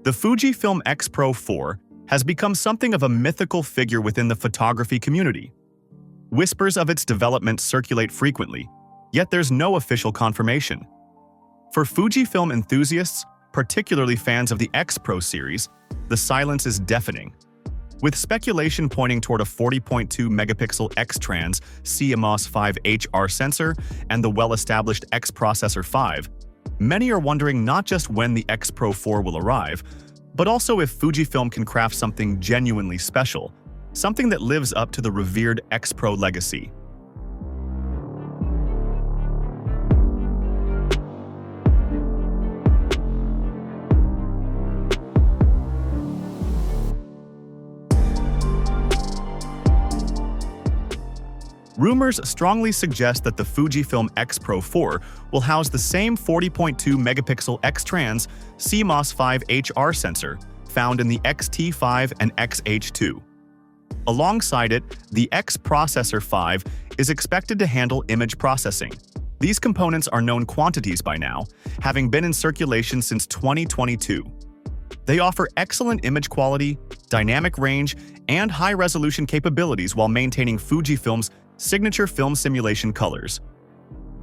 The Fujifilm X-Pro4 has become something of a mythical figure within the photography community. Whispers of its development circulate frequently, yet there's no official confirmation. For Fujifilm enthusiasts, particularly fans of the X-Pro series, the silence is deafening. With speculation pointing toward a 40.2-megapixel X-Trans CMOS 5 HR sensor and the well-established X-Processor 5, many are wondering not just when the X-Pro4 will arrive, but also if Fujifilm can craft something genuinely special, something that lives up to the revered X-Pro legacy. Rumors strongly suggest that the Fujifilm X-Pro4 will house the same 40.2-megapixel X-Trans CMOS 5 HR sensor found in the X-T5 and X-H2. Alongside it, the X-Processor 5 is expected to handle image processing. These components are known quantities by now, having been in circulation since 2022. They offer excellent image quality, dynamic range, and high-resolution capabilities while maintaining Fujifilm's signature film simulation colors.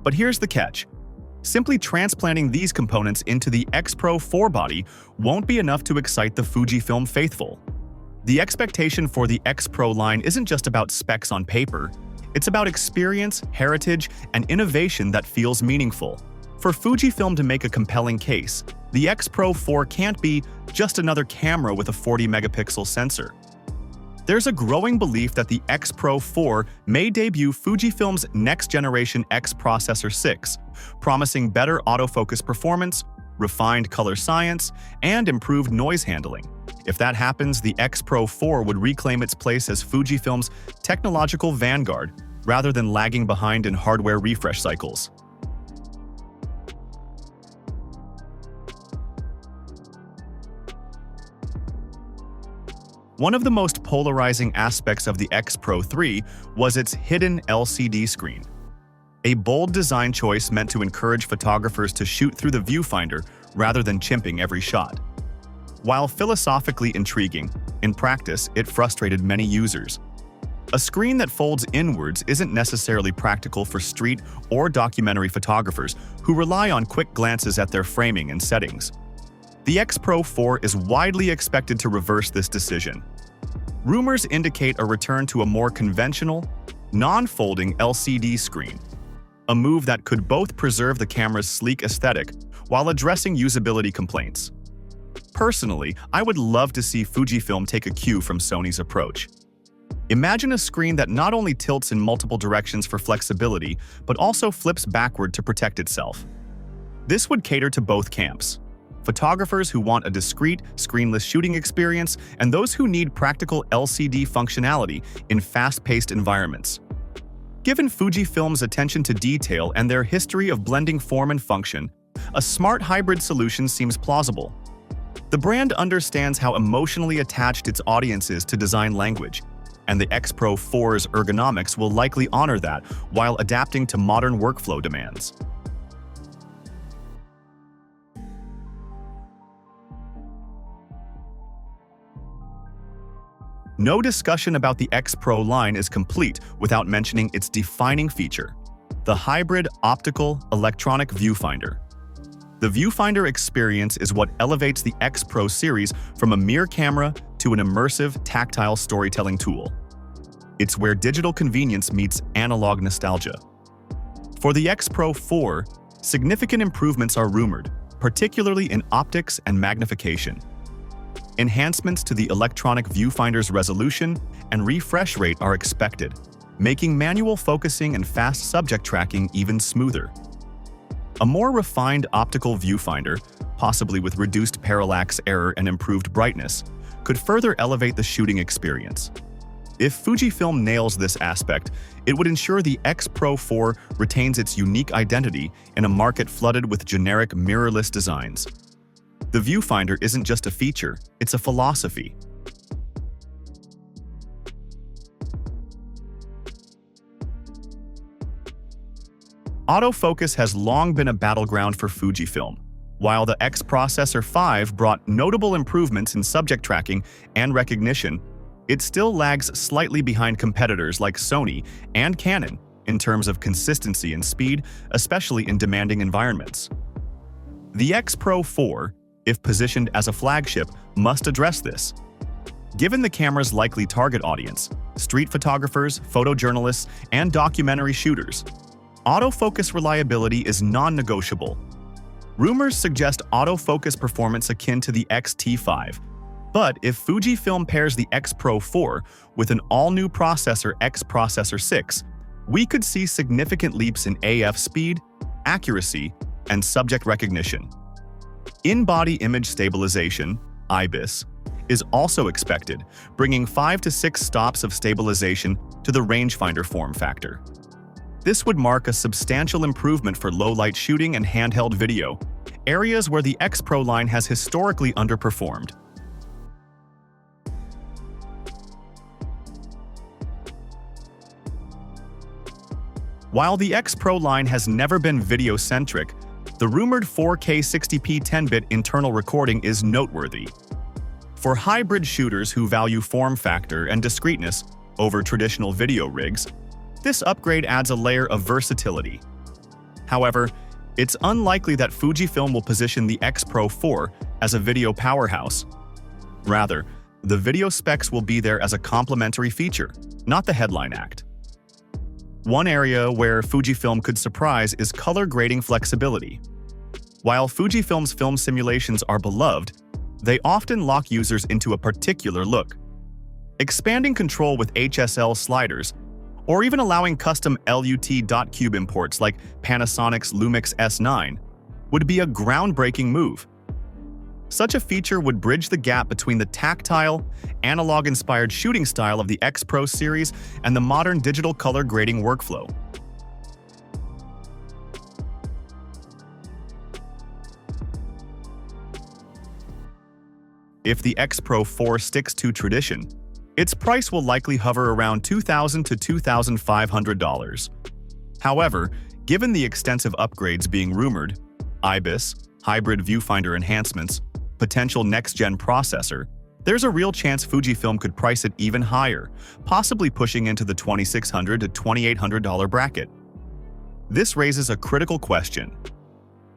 But here's the catch. Simply transplanting these components into the X-Pro4 body won't be enough to excite the Fujifilm faithful. The expectation for the X-Pro line isn't just about specs on paper, it's about experience, heritage, and innovation that feels meaningful. For Fujifilm to make a compelling case, the X-Pro4 can't be just another camera with a 40-megapixel sensor. There's a growing belief that the X-Pro4 may debut Fujifilm's next-generation X-Processor 6, promising better autofocus performance, refined color science, and improved noise handling. If that happens, the X-Pro4 would reclaim its place as Fujifilm's technological vanguard, rather than lagging behind in hardware refresh cycles. One of the most polarizing aspects of the X-Pro3 was its hidden LCD screen. A bold design choice meant to encourage photographers to shoot through the viewfinder rather than chimping every shot. While philosophically intriguing, in practice it frustrated many users. A screen that folds inwards isn't necessarily practical for street or documentary photographers who rely on quick glances at their framing and settings. The X-Pro4 is widely expected to reverse this decision. Rumors indicate a return to a more conventional, non-folding LCD screen, a move that could both preserve the camera's sleek aesthetic while addressing usability complaints. Personally, I would love to see Fujifilm take a cue from Sony's approach. Imagine a screen that not only tilts in multiple directions for flexibility, but also flips backward to protect itself. This would cater to both camps: photographers who want a discreet, screenless shooting experience, and those who need practical LCD functionality in fast-paced environments. Given Fujifilm's attention to detail and their history of blending form and function, a smart hybrid solution seems plausible. The brand understands how emotionally attached its audience is to design language, and the X-Pro4's ergonomics will likely honor that while adapting to modern workflow demands. No discussion about the X-Pro line is complete without mentioning its defining feature: the hybrid optical-electronic viewfinder. The viewfinder experience is what elevates the X-Pro series from a mere camera to an immersive, tactile storytelling tool. It's where digital convenience meets analog nostalgia. For the X-Pro4, significant improvements are rumored, particularly in optics and magnification. Enhancements to the electronic viewfinder's resolution and refresh rate are expected, making manual focusing and fast subject tracking even smoother. A more refined optical viewfinder, possibly with reduced parallax error and improved brightness, could further elevate the shooting experience. If Fujifilm nails this aspect, it would ensure the X-Pro4 retains its unique identity in a market flooded with generic mirrorless designs. The viewfinder isn't just a feature, it's a philosophy. Autofocus has long been a battleground for Fujifilm. While the X-Processor 5 brought notable improvements in subject tracking and recognition, it still lags slightly behind competitors like Sony and Canon in terms of consistency and speed, especially in demanding environments. The X-Pro4, if positioned as a flagship, must address this. Given the camera's likely target audience, street photographers, photojournalists, and documentary shooters, autofocus reliability is non-negotiable. Rumors suggest autofocus performance akin to the X-T5, but if Fujifilm pairs the X-Pro4 with an all-new processor X-Processor 6, we could see significant leaps in AF speed, accuracy, and subject recognition. In-body image stabilization, IBIS, is also expected, bringing 5 to 6 stops of stabilization to the rangefinder form factor. This would mark a substantial improvement for low-light shooting and handheld video, areas where the X-Pro line has historically underperformed. While the X-Pro line has never been video-centric, the rumored 4K 60p 10-bit internal recording is noteworthy. For hybrid shooters who value form factor and discreteness over traditional video rigs, this upgrade adds a layer of versatility. However, it's unlikely that Fujifilm will position the X-Pro4 as a video powerhouse. Rather, the video specs will be there as a complementary feature, not the headline act. One area where Fujifilm could surprise is color grading flexibility. While Fujifilm's film simulations are beloved, they often lock users into a particular look. Expanding control with HSL sliders, or even allowing custom LUT.cube imports like Panasonic's Lumix S9, would be a groundbreaking move. Such a feature would bridge the gap between the tactile, analog-inspired shooting style of the X-Pro series and the modern digital color grading workflow. If the X-Pro4 sticks to tradition, its price will likely hover around $2,000 to $2,500. However, given the extensive upgrades being rumored, IBIS, hybrid viewfinder enhancements, potential next-gen processor, there's a real chance Fujifilm could price it even higher, possibly pushing into the $2,600 to $2,800 bracket. This raises a critical question.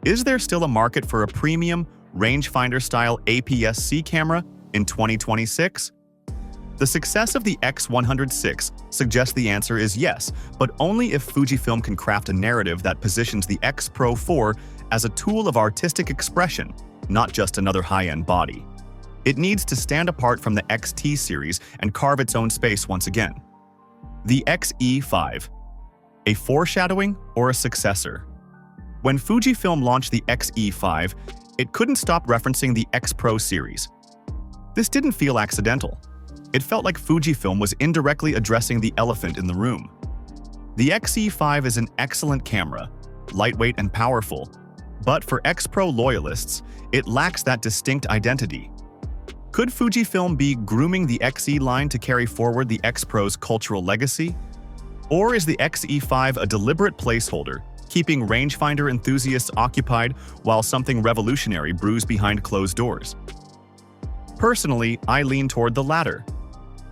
Is there still a market for a premium, rangefinder-style APS-C camera in 2026? The success of the X106 suggests the answer is yes, but only if Fujifilm can craft a narrative that positions the X-Pro4 as a tool of artistic expression, not just another high-end body. It needs to stand apart from the XT series and carve its own space once again. The XE5, a foreshadowing or a successor? When Fujifilm launched the XE5, it couldn't stop referencing the X-Pro series. This didn't feel accidental. It felt like Fujifilm was indirectly addressing the elephant in the room. The XE5 is an excellent camera, lightweight and powerful, but for X-Pro loyalists, it lacks that distinct identity. Could Fujifilm be grooming the XE line to carry forward the X-Pro's cultural legacy? Or is the XE5 a deliberate placeholder, keeping rangefinder enthusiasts occupied while something revolutionary brews behind closed doors? Personally, I lean toward the latter.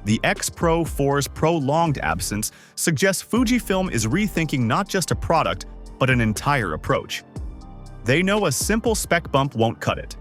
The X-Pro4's prolonged absence suggests Fujifilm is rethinking not just a product, but an entire approach. They know a simple spec bump won't cut it.